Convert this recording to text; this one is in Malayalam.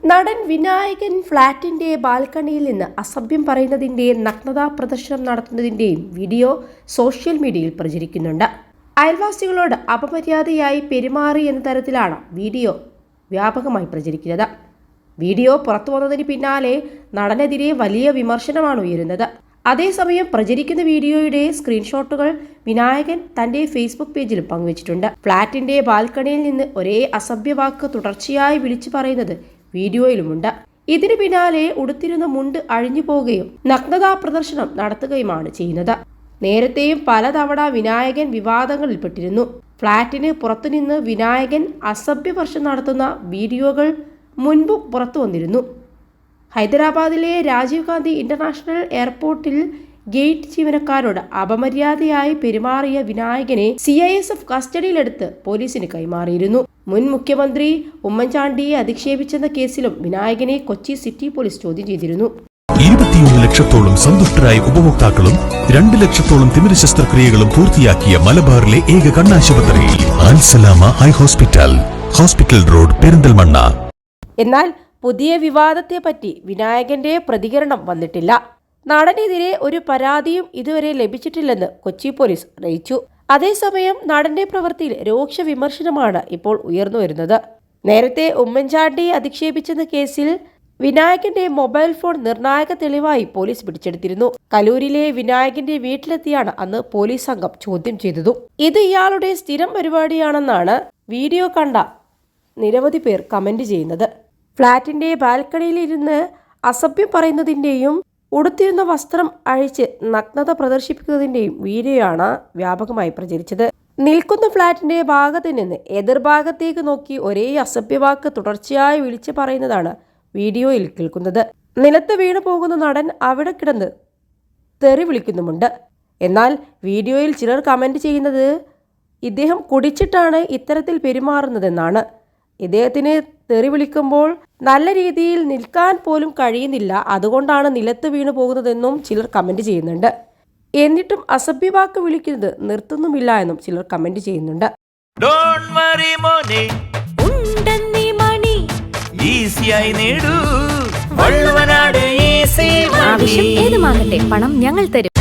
നടൻ വിനായകൻ ഫ്ളാറ്റിന്റെ ബാൽക്കണിയിൽ നിന്ന് അസഭ്യം പറയുന്നതിന്റെ നഗ്നതാ പ്രദർശനം നടത്തുന്നതിന്റെയും വീഡിയോ സോഷ്യൽ മീഡിയയിൽ പ്രചരിക്കുന്നുണ്ട്. അയൽവാസികളോട് അപമര്യാദയായി പെരുമാറി എന്ന തരത്തിലാണ് വീഡിയോ വ്യാപകമായി പ്രചരിക്കുന്നത്. വീഡിയോ പുറത്തു വന്നതിന് പിന്നാലെ നടനെതിരെ വലിയ വിമർശനമാണ് ഉയരുന്നത്. അതേസമയം പ്രചരിക്കുന്ന വീഡിയോയുടെ സ്ക്രീൻഷോട്ടുകൾ വിനായകൻ തന്റെ ഫേസ്ബുക്ക് പേജിലും പങ്കുവച്ചിട്ടുണ്ട്. ഫ്ളാറ്റിന്റെ ബാൽക്കണിയിൽ നിന്ന് ഒരേ അസഭ്യവാക്ക് തുടർച്ചയായി വിളിച്ചു പറയുന്നത് വീഡിയോയിലുമുണ്ട്. ഇതിനു പിന്നാലെ ഉടുത്തിരുന്ന മുണ്ട് അഴിഞ്ഞു പോവുകയും നഗ്നതാ പ്രദർശനം നടത്തുകയുമാണ് ചെയ്യുന്നത്. നേരത്തെയും പലതവണ വിനായകൻ വിവാദങ്ങളിൽപ്പെട്ടിരുന്നു. ഫ്ളാറ്റിന് പുറത്തുനിന്ന് വിനായകൻ അസഭ്യവർഷം നടത്തുന്ന വീഡിയോകൾ മുൻപും പുറത്തു വന്നിരുന്നു. ഹൈദരാബാദിലെ രാജീവ് ഗാന്ധി ഇന്റർനാഷണൽ എയർപോർട്ടിൽ ഗേറ്റ് ജീവനക്കാരോട് അപമര്യാദയായി പെരുമാറിയ വിനായകനെ CISF കസ്റ്റഡിയിലെടുത്ത് പോലീസിന് കൈമാറിയിരുന്നു. മുൻ മുഖ്യമന്ത്രി ഉമ്മൻചാണ്ടിയെ അധിക്ഷേപിച്ചെന്ന കേസിലും വിനായകനെ കൊച്ചി സിറ്റി പോലീസ് ചോദ്യം ചെയ്തിരുന്നു. 21 ലക്ഷത്തോളം സന്തുഷ്ടരായ ഉപഭോക്താക്കളും 2 ലക്ഷത്തോളം തിമിര ശസ്ത്രക്രിയകളും പൂർത്തിയാക്കിയ മലബാറിലെ ഏക കണ്ണാശുപത്രി Al Salama high hospital, hospital road, Perinthalmanna. എന്നാൽ പുതിയ വിവാദത്തെപ്പറ്റി വിനായകന്റെ പ്രതികരണം വന്നിട്ടില്ല. നടനെതിരെ ഒരു പരാതിയും ഇതുവരെ ലഭിച്ചിട്ടില്ലെന്ന് കൊച്ചി പോലീസ് അറിയിച്ചു. അതേസമയം നടന്റെ പ്രവൃത്തിയിൽ രൂക്ഷ വിമർശനമാണ് ഇപ്പോൾ ഉയർന്നു വരുന്നത്. നേരത്തെ ഉമ്മൻചാണ്ടിയെ അധിക്ഷേപിച്ചെന്ന കേസിൽ വിനായകന്റെ മൊബൈൽ ഫോൺ നിർണായക തെളിവായി പോലീസ് പിടിച്ചെടുത്തിരുന്നു. കലൂരിലെ വിനായകന്റെ വീട്ടിലെത്തിയാണ് അന്ന് പോലീസ് സംഘം ചോദ്യം ചെയ്തതും. ഇത് ഇയാളുടെ സ്ഥിരം പരിപാടിയാണെന്നാണ് വീഡിയോ കണ്ട നിരവധി പേർ കമന്റ് ചെയ്യുന്നത്. ഫ്ളാറ്റിന്റെ ബാൽക്കണിയിൽ ഇരുന്ന് അസഭ്യം പറയുന്നതിന്റെയും ഉടുത്തിരുന്ന വസ്ത്രം അഴിച്ച് നഗ്നത പ്രദർശിപ്പിക്കുന്നതിന്റെയും വീഡിയോയാണ് വ്യാപകമായി പ്രചരിച്ചത്. നിൽക്കുന്ന ഫ്ളാറ്റിന്റെ ഭാഗത്ത് നിന്ന് എതിർഭാഗത്തേക്ക് നോക്കി ഒരേ അസഭ്യവാക്ക് തുടർച്ചയായി വിളിച്ചു പറയുന്നതാണ് വീഡിയോയിൽ കേൾക്കുന്നത്. നിലത്ത് വീണു പോകുന്ന നടൻ അവിടെ കിടന്ന് തെറി വിളിക്കുന്നുമുണ്ട്. എന്നാൽ വീഡിയോയിൽ ചിലർ കമന്റ് ചെയ്യുന്നത് ഇദ്ദേഹം കുടിച്ചിട്ടാണ് ഇത്തരത്തിൽ പെരുമാറുന്നതെന്നാണ്. ഇദ്ദേഹത്തിന് തെറി വിളിക്കുമ്പോൾ നല്ല രീതിയിൽ നിൽക്കാൻ പോലും കഴിയുന്നില്ല, അതുകൊണ്ടാണ് നിലത്ത് വീണു പോകുന്നതെന്നും ചിലർ കമന്റ് ചെയ്യുന്നുണ്ട്. എന്നിട്ടും അസഭ്യവാക്ക് വിളിക്കുന്നത് നിർത്തുന്നുമില്ല എന്നും ചിലർ കമന്റ് ചെയ്യുന്നുണ്ട്. ആവശ്യം ഏതുമാകട്ടെ, പണം ഞങ്ങൾ തരും.